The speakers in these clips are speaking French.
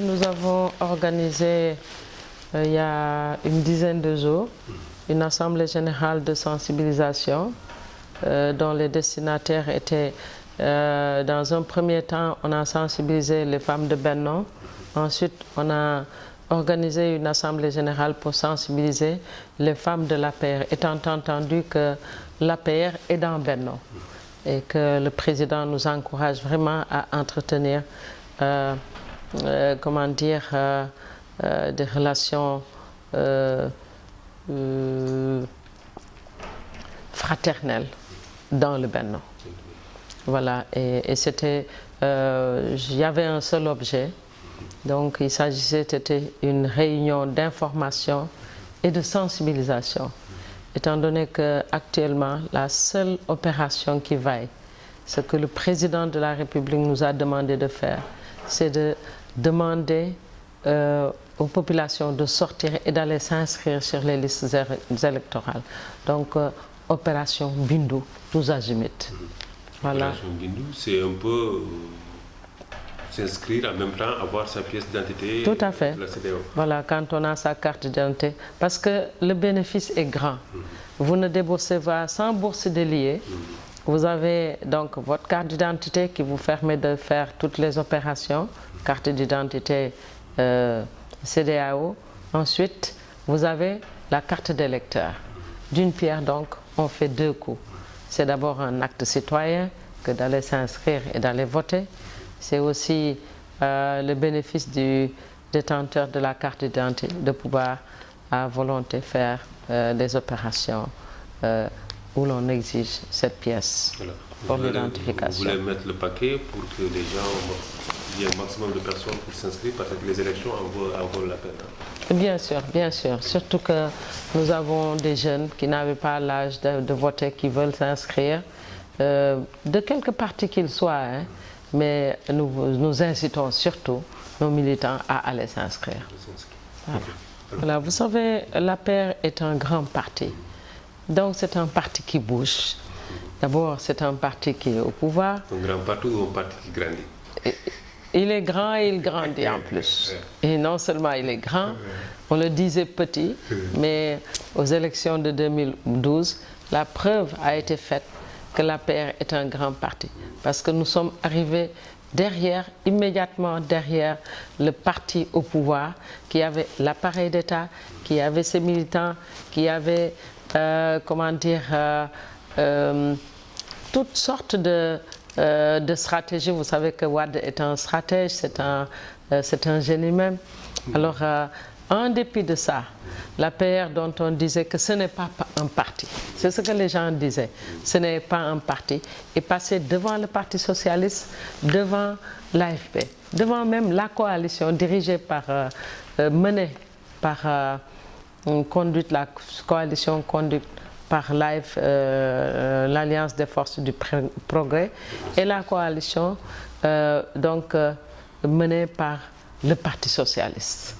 Nous avons organisé il y a une dizaine de jours une assemblée générale de sensibilisation dont les destinataires étaient, dans un premier temps, on a sensibilisé les femmes de Benno. Ensuite, on a organisé une assemblée générale pour sensibiliser les femmes de l'APR, étant entendu que l'APR est dans Benno et que le président nous encourage vraiment à entretenir des relations fraternelles dans le Benno. Voilà, et c'était, il y avait un seul objet, donc il s'agissait, c'était une réunion d'information et de sensibilisation, étant donné qu'actuellement, la seule opération qui vaille, ce que le président de la République nous a demandé de faire, c'est de demander aux populations de sortir et d'aller s'inscrire sur les listes électorales. Donc, opération Bindou, tous azimuts. Voilà. Opération Bindou, c'est un peu s'inscrire en même temps, avoir sa pièce d'identité. Tout à fait. La CEDEAO. Voilà, quand on a sa carte d'identité. Parce que le bénéfice est grand. Vous ne déboursez pas sans bourse déliée. Vous avez donc votre carte d'identité qui vous permet de faire toutes les opérations, carte d'identité CEDEAO. Ensuite, vous avez la carte d'électeur. D'une pierre, donc, on fait deux coups. C'est d'abord un acte citoyen que d'aller s'inscrire et d'aller voter. C'est aussi le bénéfice du détenteur de la carte d'identité de pouvoir à volonté faire des opérations où l'on exige cette pièce pour l'identification. Vous voulez mettre le paquet pour que les gens, il y ait un maximum de personnes pour s'inscrire parce que les élections en vaut la peine. Bien sûr, bien sûr. Surtout que nous avons des jeunes qui n'avaient pas l'âge de voter, qui veulent s'inscrire, de quelque parti qu'ils soient, hein, mais nous incitons surtout nos militants à aller s'inscrire. Voilà. Voilà, vous savez, l'APR est un grand parti. Donc c'est un parti qui bouge. D'abord, c'est un parti qui est au pouvoir. Un grand parti ou un parti qui grandit? Il est grand et il grandit en plus. Et non seulement il est grand, on le disait petit, mais aux élections de 2012, la preuve a été faite que l'APR est un grand parti. Parce que nous sommes arrivés derrière, immédiatement derrière le parti au pouvoir, qui avait l'appareil d'État, qui avait ses militants, qui avait toutes sortes de stratégies. Vous savez que Wade est un stratège, c'est un génie même. Alors, en dépit de ça, l'APR dont on disait que ce n'est pas un parti, c'est ce que les gens disaient, ce n'est pas un parti, est passé devant le Parti socialiste, devant l'AFP, devant même la coalition dirigée par, menée par la coalition conduite par l'Alliance des forces du progrès et la coalition menée par le Parti socialiste.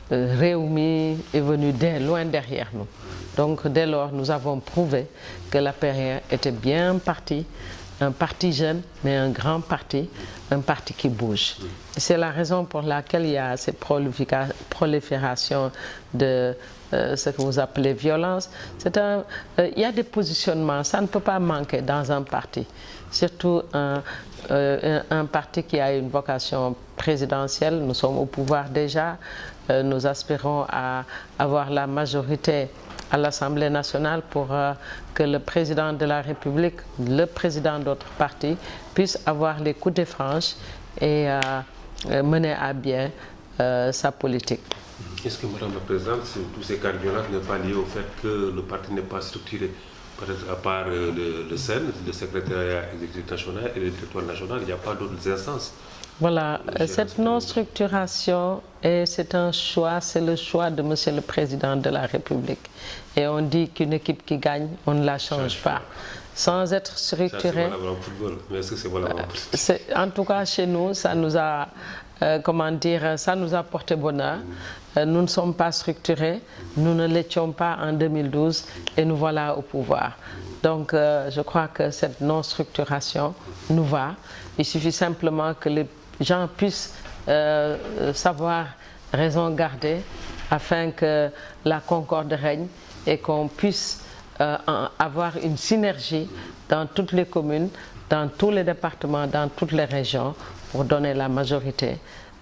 Réumi est venu loin derrière nous. Donc dès lors, nous avons prouvé que l'APR était bien parti, un parti jeune, mais un grand parti, un parti qui bouge. C'est la raison pour laquelle il y a cette prolifération de ce que vous appelez violence. Il y a des positionnements, ça ne peut pas manquer dans un parti. Surtout un parti qui a une vocation présidentielle. Nous sommes au pouvoir déjà. Nous aspirons à avoir la majorité à l'Assemblée nationale pour que le président de la République, le président d'autres partis, puisse avoir les coups de franche et mener à bien sa politique. Est-ce que, Madame la Présidente, tous ces cas de violence n'est pas lié au fait que le parti n'est pas structuré? Peut-être à part le SEN, le secrétariat exécutif national et le directoire national, il n'y a pas d'autres instances. Voilà, cette non-structuration, c'est un choix, c'est le choix de Monsieur le Président de la République. Et on dit qu'une équipe qui gagne, on ne la change pas. Sans être structuré. C'est valable en football, mais est-ce que c'est valable en politique? En tout cas, chez nous, ça nous a, ça nous a porté bonheur. Nous ne sommes pas structurés, nous ne l'étions pas en 2012 et nous voilà au pouvoir. Donc, je crois que cette non-structuration nous va. Il suffit simplement que gens puissent savoir raison garder afin que la concorde règne et qu'on puisse avoir une synergie dans toutes les communes, dans tous les départements, dans toutes les régions pour donner la majorité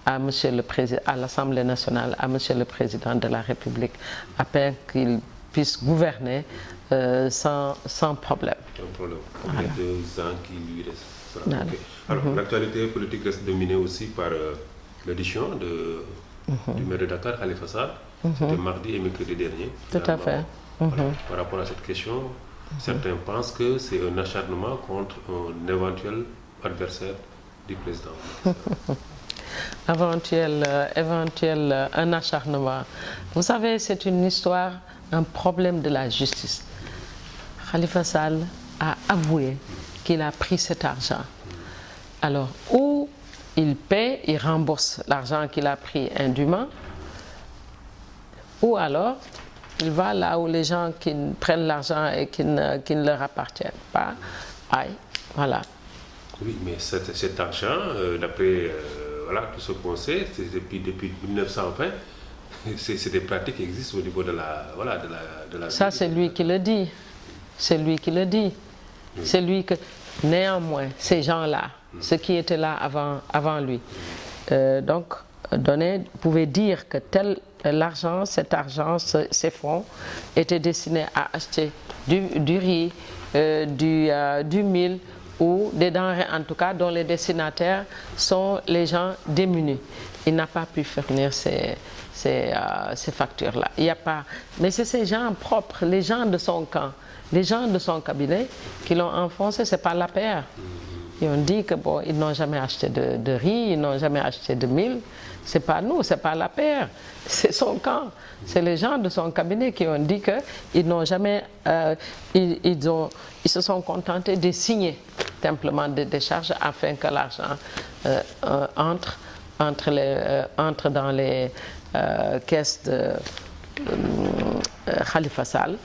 à Monsieur le Président, à l'Assemblée nationale, à Monsieur le Président de la République, afin qu'il puisse gouverner sans problème. Sans problème. Il y a 2 ans qui lui restent. Voilà. Okay. Alors, l'actualité politique reste dominée aussi par l'audition du maire de Dakar, Khalifa Sall. C'était mardi et mercredi dernier. Tout à fait. Voilà. Par rapport à cette question, certains pensent que c'est un acharnement contre un éventuel adversaire du président. Un acharnement. Vous savez, c'est une histoire, un problème de la justice. Khalifa Sall a avoué qu'il a pris cet argent. Alors, ou il paie, il rembourse l'argent qu'il a pris indûment, ou alors il va là où les gens qui prennent l'argent et qui ne leur appartiennent pas. Aïe, voilà. Oui, mais cet argent, d'après voilà, tout ce qu'on sait, c'est depuis 1920, c'est des pratiques qui existent au niveau de la Ça, c'est lui qui le dit. C'est lui qui le dit. Oui. C'est lui que, néanmoins, ces gens-là, ceux qui étaient là avant lui, donc, pouvaient dire que l'argent, cet argent, ces fonds étaient destinés à acheter du riz, du mil, ou des denrées en tout cas dont les destinataires sont les gens démunis. Il n'a pas pu fournir ces factures-là. Il n'y a pas. Mais c'est ces gens propres, les gens de son camp, les gens de son cabinet qui l'ont enfoncé, c'est pas l'APR. Ils ont dit que bon, ils n'ont jamais acheté de riz, ils n'ont jamais acheté de mil. C'est pas nous, c'est pas l'APR, c'est son camp. C'est les gens de son cabinet qui ont dit qu'ils n'ont jamais, ils se sont contentés de signer simplement des décharges afin que l'argent entre dans les caisses de Khalifa Sall.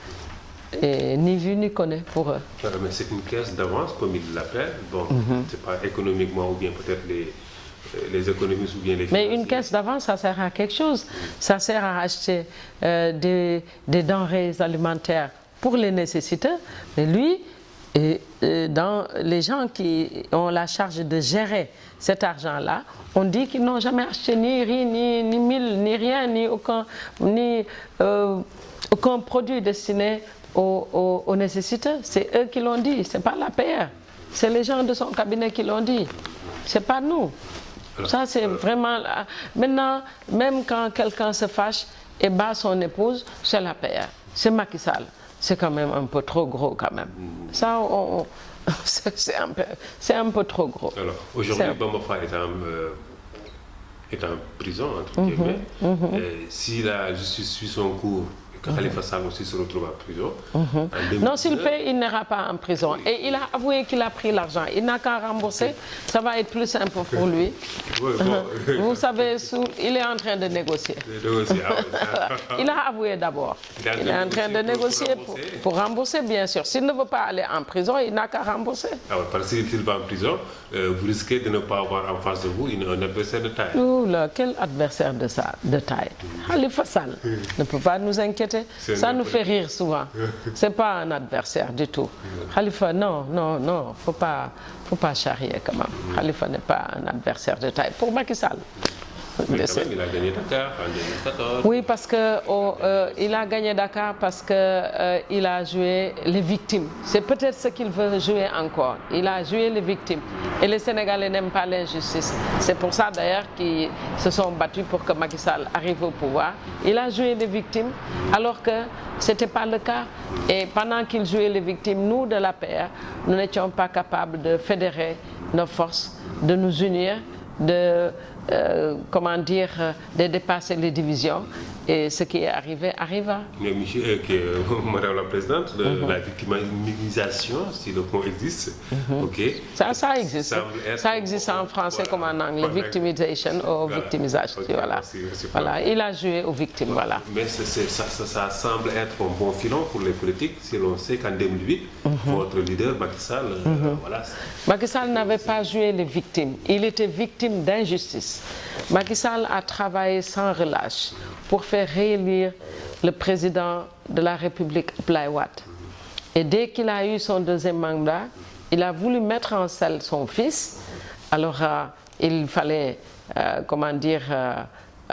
Et ni vu ni connu pour eux. Mais c'est une caisse d'avance, comme ils l'appellent. Bon, c'est pas économiquement ou bien peut-être les économistes ou bien les financiers. Mais une caisse d'avance, ça sert à quelque chose. Ça sert à acheter des denrées alimentaires pour les nécessiteux. Mais lui, dans les gens qui ont la charge de gérer cet argent-là, on dit qu'ils n'ont jamais acheté ni riz, ni mil, ni rien, ni aucun produit destiné aux nécessiteux. C'est eux qui l'ont dit, c'est pas l'APR. C'est les gens de son cabinet qui l'ont dit. C'est pas nous. Ça, c'est vraiment... Maintenant, même quand quelqu'un se fâche et bat son épouse, c'est l'APR. C'est Macky Sall. C'est quand même un peu trop gros, quand même. Ça, c'est un peu trop gros. Alors, aujourd'hui, Bamba Fall est en prison, entre guillemets. Si la justice suit son cours, Khalifa Sall aussi se retrouve en prison. Non, s'il paie, il n'ira pas en prison. Et il a avoué qu'il a pris l'argent. Il n'a qu'à rembourser. Ça va être plus simple pour lui. Oui, bon. Vous savez, il est en train de négocier. Il a avoué d'abord. Il est en train de négocier pour rembourser, bien sûr. S'il ne veut pas aller en prison, il n'a qu'à rembourser. Parce que s'il va en prison, vous risquez de ne pas avoir en face de vous un adversaire de taille. Oula, quel adversaire de taille? Khalifa Sall ne peut pas nous inquiéter. Ça nous fait rire souvent. C'est pas un adversaire du tout. Khalifa, non, faut pas charrier quand même. Khalifa n'est pas un adversaire de taille. Pour Macky Sall. Mais quand même, il a gagné Dakar en 2014. Oui, parce que il a gagné Dakar parce que il a joué les victimes. C'est peut-être ce qu'il veut jouer encore. Il a joué les victimes. Et les Sénégalais n'aiment pas l'injustice. C'est pour ça d'ailleurs qu'ils se sont battus pour que Macky Sall arrive au pouvoir. Il a joué les victimes alors que ce n'était pas le cas. Et pendant qu'il jouait les victimes, nous de l'APR, nous n'étions pas capables de fédérer nos forces, de nous unir, de comment dire, de dépasser les divisions. Et ce qui est arrivé arriva. Mais Madame la Présidente, la victimisation, si le mot existe, ok. Ça existe. Ça existe en français comme en anglais, victimisation ou victimisation. Okay, voilà. Voilà. Il a joué aux victimes. Voilà. Mais ça semble être un bon filon pour les politiques si l'on sait qu'en 2008, votre leader Macky Sall, voilà. Macky Sall n'avait pas joué les victimes. Il était victime d'injustice. Macky Sall a travaillé sans relâche pour faire réélire le président de la République, Abdoulaye Wade. Et dès qu'il a eu son deuxième mandat, il a voulu mettre en selle son fils. Alors, il fallait, comment dire,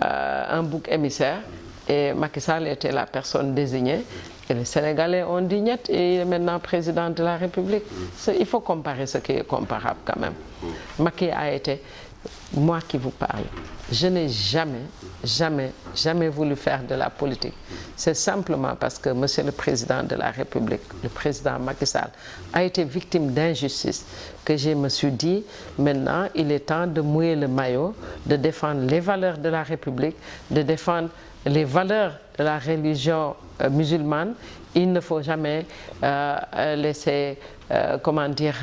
un bouc émissaire. Et Macky Sall était la personne désignée. Et les Sénégalais ont dit niet et il est maintenant président de la République. Il faut comparer ce qui est comparable quand même. Macky a été, moi qui vous parle, je n'ai jamais voulu faire de la politique. C'est simplement parce que Monsieur le Président de la République, le président Macky Sall, a été victime d'injustice que je me suis dit, maintenant il est temps de mouiller le maillot, de défendre les valeurs de la République, de défendre les valeurs de la religion musulmane. Il ne faut jamais laisser, comment dire,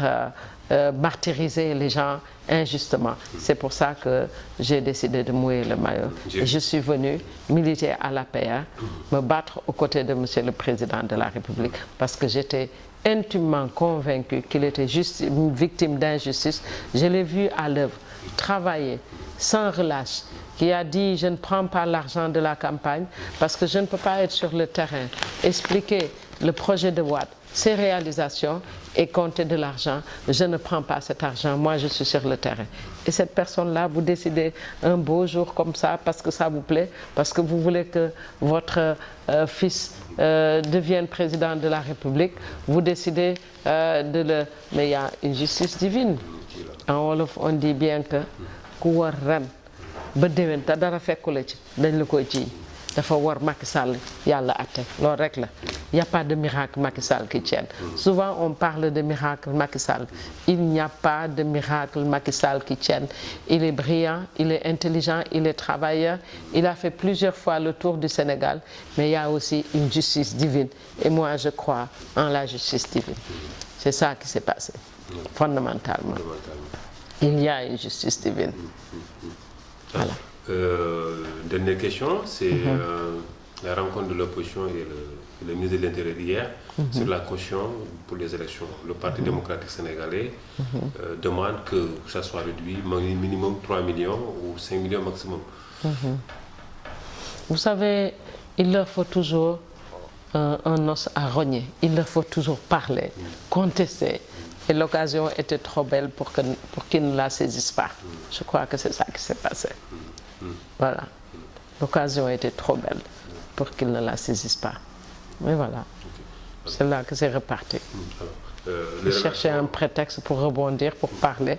martyriser les gens injustement. C'est pour ça que j'ai décidé de mouiller le maillot. Et je suis venu militer à l'APR, me battre aux côtés de Monsieur le Président de la République, parce que j'étais intimement convaincu qu'il était juste une victime d'injustice. Je l'ai vu à l'œuvre, travailler sans relâche, qui a dit je ne prends pas l'argent de la campagne parce que je ne peux pas être sur le terrain, expliquer le projet de Wade, ses réalisations et compter de l'argent. Je ne prends pas cet argent, moi je suis sur le terrain. Et cette personne-là, vous décidez un beau jour comme ça parce que ça vous plaît, parce que vous voulez que votre fils devienne président de la République, vous décidez de le... Mais il y a une justice divine. En wolof, on dit bien que ku war ren ba déwén te dara fekku la ci dañ la koy ciy dafa war Macky Sall yàlla atte loolu rek la. Il n'y a pas de miracle Macky Sall qui tienne. Souvent on parle de miracle Macky Sall. Il n'y a pas de miracle Macky Sall qui tienne. Il est brillant, il est intelligent, il est travailleur. Il a fait plusieurs fois le tour du Sénégal, mais il y a aussi une justice divine. Et moi je crois en la justice divine. C'est ça qui s'est passé, fondamentalement. Il y a une justice divine. Voilà. Dernière question, c'est la rencontre de l'opposition et le ministre de l'Intérieur hier sur la caution pour les élections. Le Parti démocratique sénégalais demande que ça soit réduit minimum 3 millions ou 5 millions maximum. Vous savez, il leur faut toujours un os à rogner. Il leur faut toujours parler, contester. Et l'occasion était trop belle pour qu'ils ne la saisissent pas. Je crois que c'est ça qui s'est passé. Voilà. L'occasion était trop belle pour qu'ils ne la saisissent pas. Mais voilà. C'est là que c'est reparti. Ils cherchaient un prétexte pour rebondir, pour parler.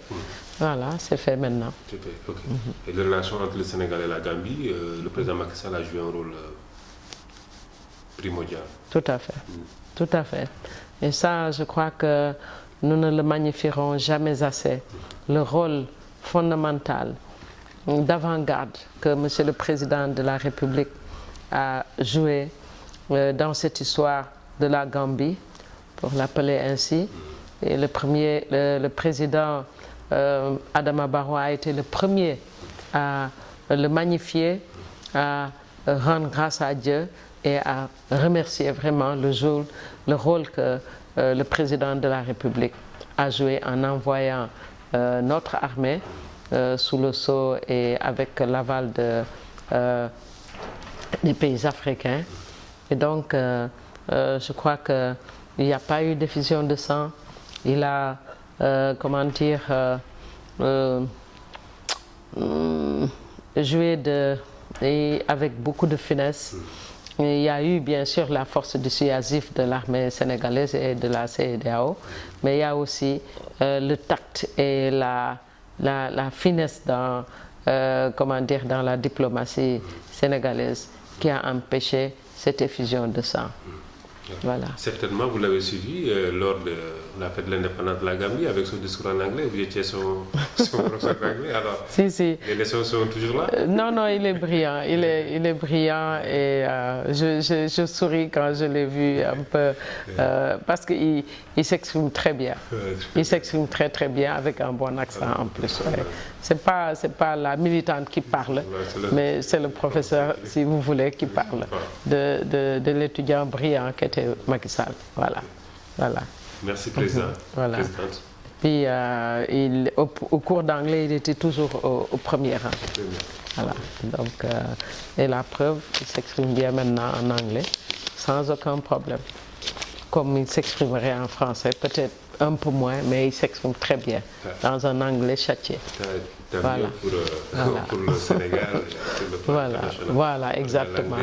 Voilà, c'est fait maintenant. C'est fait, ok. Et les relations entre le Sénégal et la Gambie, le président Macky Sall a joué un rôle primordial. Tout à fait. Tout à fait. Et ça, je crois que nous ne le magnifierons jamais assez. Le rôle fondamental d'avant-garde que Monsieur le Président de la République a joué dans cette histoire de la Gambie, pour l'appeler ainsi. Et le président Adama Barrow a été le premier à le magnifier, à rendre grâce à Dieu et à remercier vraiment le rôle que le président de la République a joué en envoyant notre armée sous le sceau et avec l'aval des pays africains. Et donc, je crois qu'il n'y a pas eu d'effusion de sang. Il a, comment dire, joué avec beaucoup de finesse. Il y a eu bien sûr la force dissuasive de l'armée sénégalaise et de la CEDEAO, mais il y a aussi le tact et la finesse dans, comment dire, dans la diplomatie sénégalaise qui a empêché cette effusion de sang. Voilà. Certainement, vous l'avez suivi lors de la fête de l'indépendance de la Gambie avec son discours en anglais. Vous étiez son professeur d'anglais, alors Si. les leçons sont toujours là? Non, il est brillant. Il est brillant et je souris quand je l'ai vu un peu parce qu'il s'exprime très bien. Il s'exprime très bien avec un bon accent en plus. Ouais. C'est pas la militante qui parle, mais c'est le professeur, si vous voulez, qui parle de l'étudiant brillant qui était Macky Sall. Voilà. Merci, Président. Voilà. Présidente. Puis au cours d'anglais, il était toujours au premier rang. Voilà. Donc, et la preuve, il s'exprime bien maintenant en anglais, sans aucun problème. Comme il s'exprimerait en français, peut-être un peu moins, mais il s'exprime très bien dans un anglais châtié. Voilà. Pour le Sénégal, pour le Voilà, exactement.